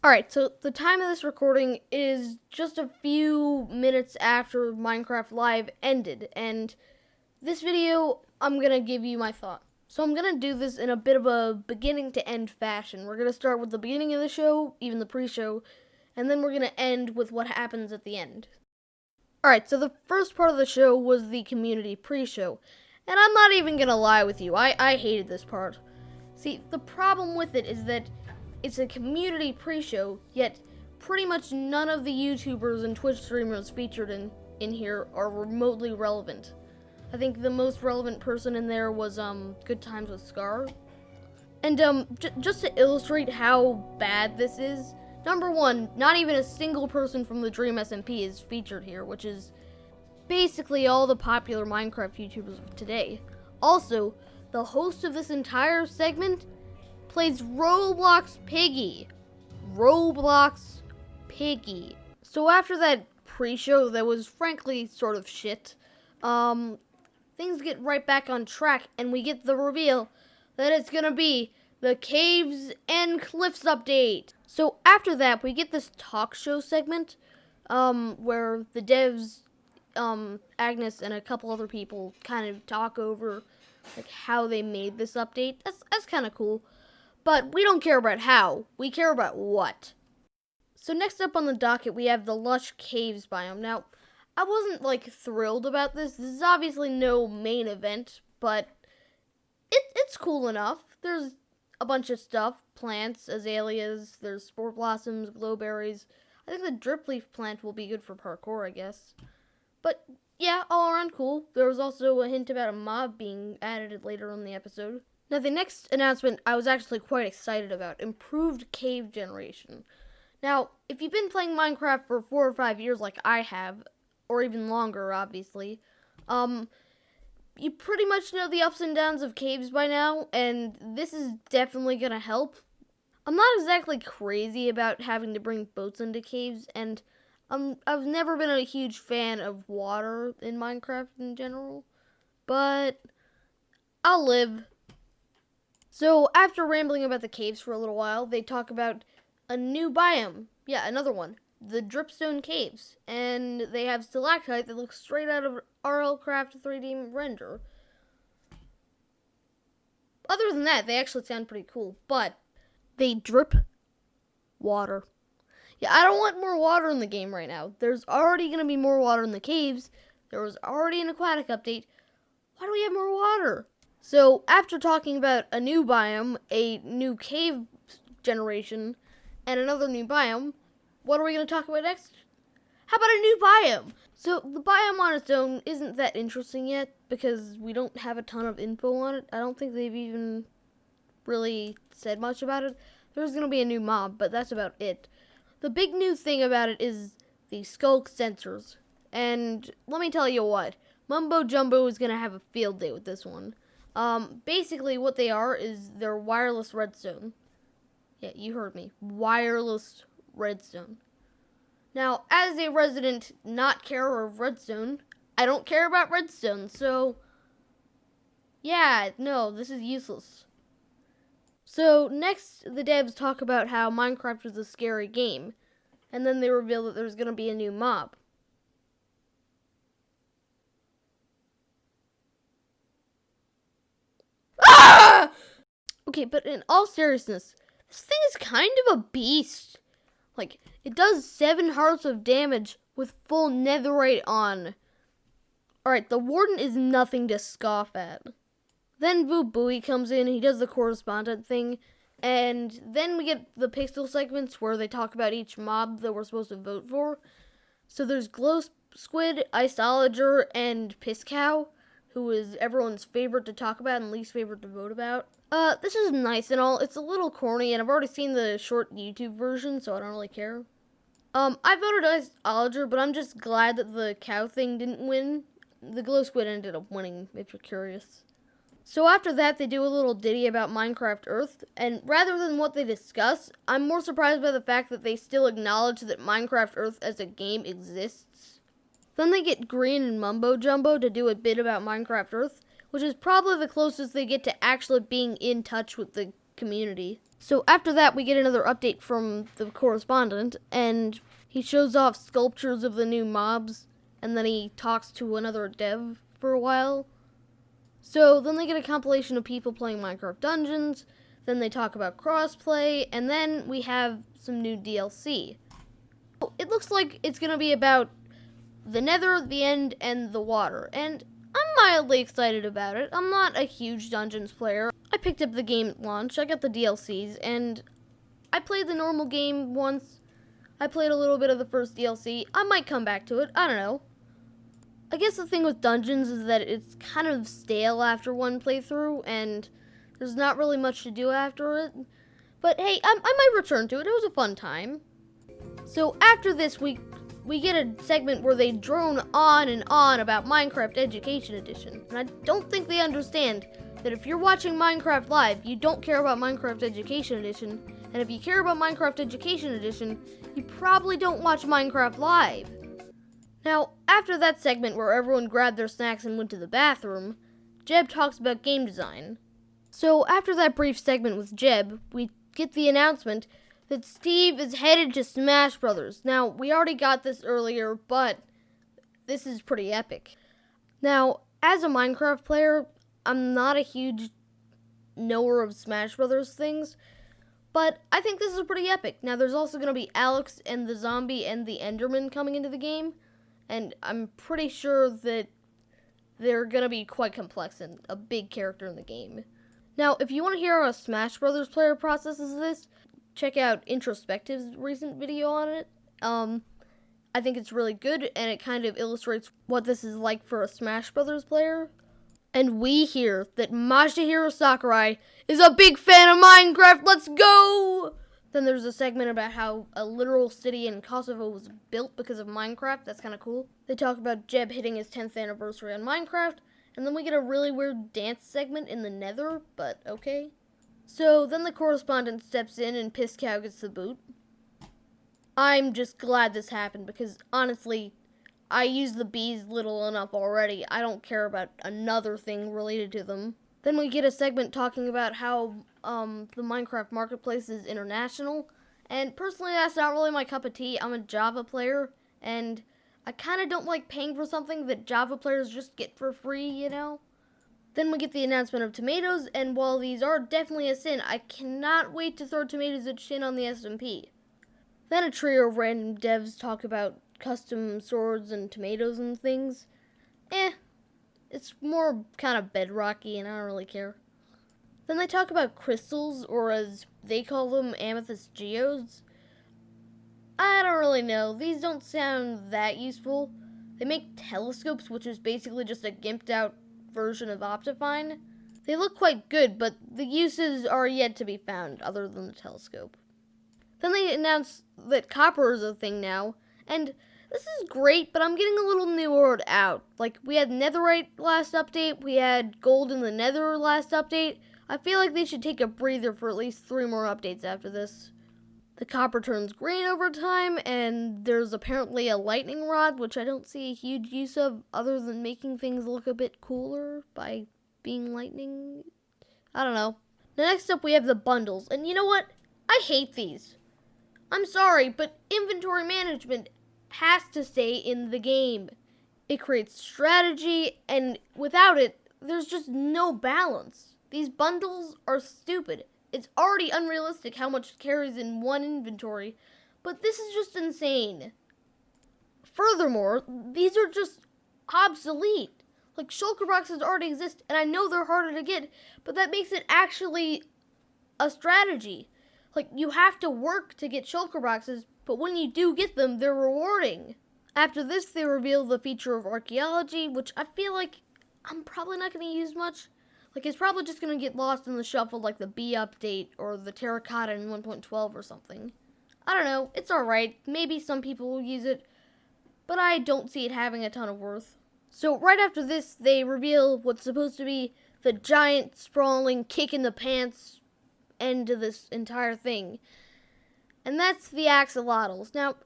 Alright, so the time of this recording is just a few minutes after Minecraft Live ended, and this video, I'm gonna give you my thought. So I'm gonna do this in a bit of a beginning to end fashion. We're gonna start with the beginning of the show, even the pre-show, and then we're gonna end with what happens at the end. Alright, so the first part of the show was the community pre-show, and I'm not even gonna lie with you, I hated this part. See, the problem with it is that it's a community pre-show, yet pretty much none of the YouTubers and Twitch streamers featured in here are remotely relevant. I think the most relevant person in there was Good Times with Scar. And just to illustrate how bad this is, number one, not even a single person from the Dream SMP is featured here, which is basically all the popular Minecraft YouTubers of today. Also, the host of this entire segment plays Roblox Piggy. Roblox Piggy. So after that pre-show that was frankly sort of shit, things get right back on track and we get the reveal that it's gonna be the Caves and Cliffs update. So after that, we get this talk show segment, where the devs, Agnes and a couple other people kind of talk over like how they made this update. That's kind of cool. But we don't care about how, we care about what. So next up on the docket, we have the Lush Caves biome. Now, I wasn't like thrilled about this. This is obviously no main event, but it's cool enough. There's a bunch of stuff, plants, azaleas, there's spore blossoms, glowberries. I think the drip leaf plant will be good for parkour, I guess. But yeah, all around cool. There was also a hint about a mob being added later in the episode. Now, the next announcement I was actually quite excited about, improved cave generation. Now, if you've been playing Minecraft for 4 or 5 years like I have, or even longer, obviously, you pretty much know the ups and downs of caves by now, and this is definitely gonna help. I'm not exactly crazy about having to bring boats into caves, and I've never been a huge fan of water in Minecraft in general, but I'll live. So after rambling about the caves for a little while, they talk about a new biome. Yeah, another one. The Dripstone Caves. And they have stalactite that looks straight out of RLCraft 3D render. Other than that, they actually sound pretty cool. But they drip water. Yeah, I don't want more water in the game right now. There's already going to be more water in the caves. There was already an aquatic update. Why do we have more water? So, after talking about a new biome, a new cave generation, and another new biome, what are we going to talk about next? How about a new biome? So, the biome on its own isn't that interesting yet, because we don't have a ton of info on it. I don't think they've even really said much about it. There's going to be a new mob, but that's about it. The big new thing about it is the Skulk sensors. And let me tell you what, Mumbo Jumbo is going to have a field day with this one. Basically what they are is they're wireless redstone. Yeah, you heard me. Wireless redstone. Now, as a resident not carer of redstone, I don't care about redstone, so yeah, no, this is useless. So next, the devs talk about how Minecraft is a scary game, and then they reveal that there's going to be a new mob. Ah! Okay, but in all seriousness, this thing is kind of a beast. Like, it does 7 hearts of damage with full netherite on. Alright, the warden is nothing to scoff at. Then Voobooey comes in, he does the correspondent thing, and then we get the pixel segments where they talk about each mob that we're supposed to vote for. So there's Glow Squid, Iceologer, and Piss Cow, who is everyone's favorite to talk about and least favorite to vote about. This is nice and all. It's a little corny, and I've already seen the short YouTube version, so I don't really care. I voted Iceologer, but I'm just glad that the cow thing didn't win. The Glow Squid ended up winning, if you're curious. So after that, they do a little ditty about Minecraft Earth, and rather than what they discuss, I'm more surprised by the fact that they still acknowledge that Minecraft Earth as a game exists. Then they get Green and Mumbo Jumbo to do a bit about Minecraft Earth, which is probably the closest they get to actually being in touch with the community. So after that, we get another update from the correspondent, and he shows off sculptures of the new mobs, and then he talks to another dev for a while. So then they get a compilation of people playing Minecraft Dungeons, then they talk about crossplay, and then we have some new DLC. It looks like it's going to be about the Nether, the End, and the Water, and I'm mildly excited about it. I'm not a huge Dungeons player. I picked up the game at launch, I got the DLCs, and I played the normal game once. I played a little bit of the first DLC. I might come back to it, I don't know. I guess the thing with Dungeons is that it's kind of stale after one playthrough, and there's not really much to do after it. But hey, I might return to it. It was a fun time. So after this, we get a segment where they drone on and on about Minecraft Education Edition. And I don't think they understand that if you're watching Minecraft Live, you don't care about Minecraft Education Edition. And if you care about Minecraft Education Edition, you probably don't watch Minecraft Live. Now, after that segment where everyone grabbed their snacks and went to the bathroom, Jeb talks about game design. So after that brief segment with Jeb, we get the announcement that Steve is headed to Smash Brothers. Now, we already got this earlier, but this is pretty epic. Now, as a Minecraft player, I'm not a huge knower of Smash Brothers things, but I think this is pretty epic. Now, there's also going to be Alex and the zombie and the Enderman coming into the game, and I'm pretty sure that they're going to be quite complex and a big character in the game. Now, if you want to hear how a Smash Brothers player processes this, check out Introspective's recent video on it. I think it's really good, and it kind of illustrates what this is like for a Smash Brothers player. And we hear that Masahiro Sakurai is a big fan of Minecraft. Let's go! Then there's a segment about how a literal city in Kosovo was built because of Minecraft. That's kind of cool. They talk about Jeb hitting his 10th anniversary on Minecraft, and then we get a really weird dance segment in the Nether, but okay. So then the correspondent steps in and Piss Cow gets the boot. I'm just glad this happened because honestly, I use the bees little enough already. I don't care about another thing related to them. Then we get a segment talking about how the Minecraft marketplace is international. And personally, that's not really my cup of tea. I'm a Java player, and I kind of don't like paying for something that Java players just get for free, you know? Then we get the announcement of tomatoes, and while these are definitely a sin, I cannot wait to throw tomatoes at Shin on the SMP. Then a trio of random devs talk about custom swords and tomatoes and things. It's more kind of bedrocky, and I don't really care. Then they talk about crystals, or as they call them, amethyst geodes. I don't really know. These don't sound that useful. They make telescopes, which is basically just a gimped out version of Optifine. They look quite good, but the uses are yet to be found, other than the telescope. Then they announce that copper is a thing now, and this is great, but I'm getting a little newered out. Like, we had netherite last update, we had gold in the nether last update. I feel like they should take a breather for at least 3 more updates after this. The copper turns green over time, and there's apparently a lightning rod, which I don't see a huge use of other than making things look a bit cooler by being lightning. I don't know. Next up, we have the bundles, and you know what? I hate these. I'm sorry, but inventory management has to stay in the game. It creates strategy, and without it, there's just no balance. These bundles are stupid. It's already unrealistic how much it carries in one inventory, but this is just insane. Furthermore, these are just obsolete. Like, shulker boxes already exist, and I know they're harder to get, but that makes it actually a strategy. Like, you have to work to get shulker boxes, but when you do get them, they're rewarding. After this, they reveal the feature of archaeology, which I feel like I'm probably not going to use much. Like, it's probably just going to get lost in the shuffle like the B update or the terracotta in 1.12 or something. I don't know, it's alright. Maybe some people will use it, but I don't see it having a ton of worth. So right after this, they reveal what's supposed to be the giant, sprawling, kick-in-the-pants end to this entire thing. And that's the axolotls. Now,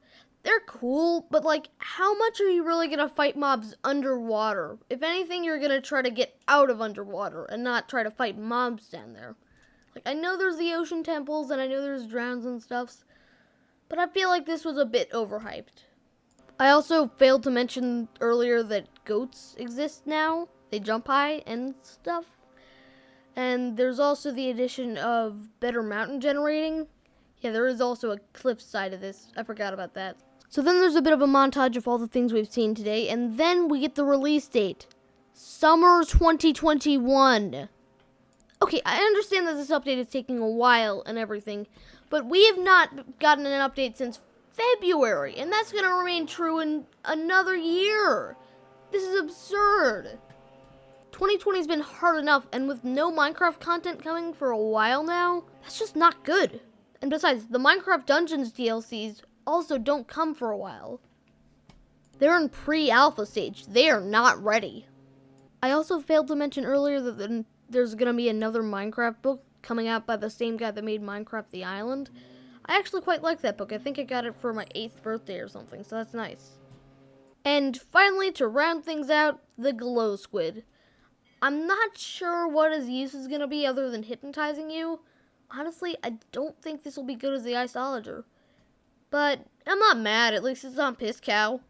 they're cool, but like, how much are you really gonna fight mobs underwater? If anything, you're gonna try to get out of underwater and not try to fight mobs down there. Like, I know there's the ocean temples, and I know there's drowns and stuffs, but I feel like this was a bit overhyped. I also failed to mention earlier that goats exist now. They jump high and stuff. And there's also the addition of better mountain generating. Yeah, there is also a cliff side of this. I forgot about that. So then there's a bit of a montage of all the things we've seen today, and then we get the release date. Summer 2021. Okay, I understand that this update is taking a while and everything, but we have not gotten an update since February, and that's going to remain true in another year. This is absurd. 2020's been hard enough, and with no Minecraft content coming for a while now, that's just not good. And besides, the Minecraft Dungeons DLCs also don't come for a while. They're in pre-alpha stage. They are not ready. I also failed to mention earlier that there's going to be another Minecraft book coming out by the same guy that made Minecraft The Island. I actually quite like that book. I think I got it for my 8th birthday or something, so that's nice. And finally, to round things out, the glow squid. I'm not sure what his use is going to be other than hypnotizing you. Honestly, I don't think this will be good as the Iceologer. But I'm not mad, at least it's on Piss Cow.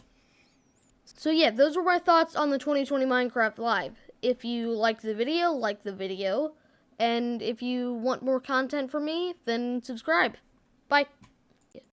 So yeah, those were my thoughts on the 2020 Minecraft Live. If you liked the video, like the video. And if you want more content from me, then subscribe. Bye.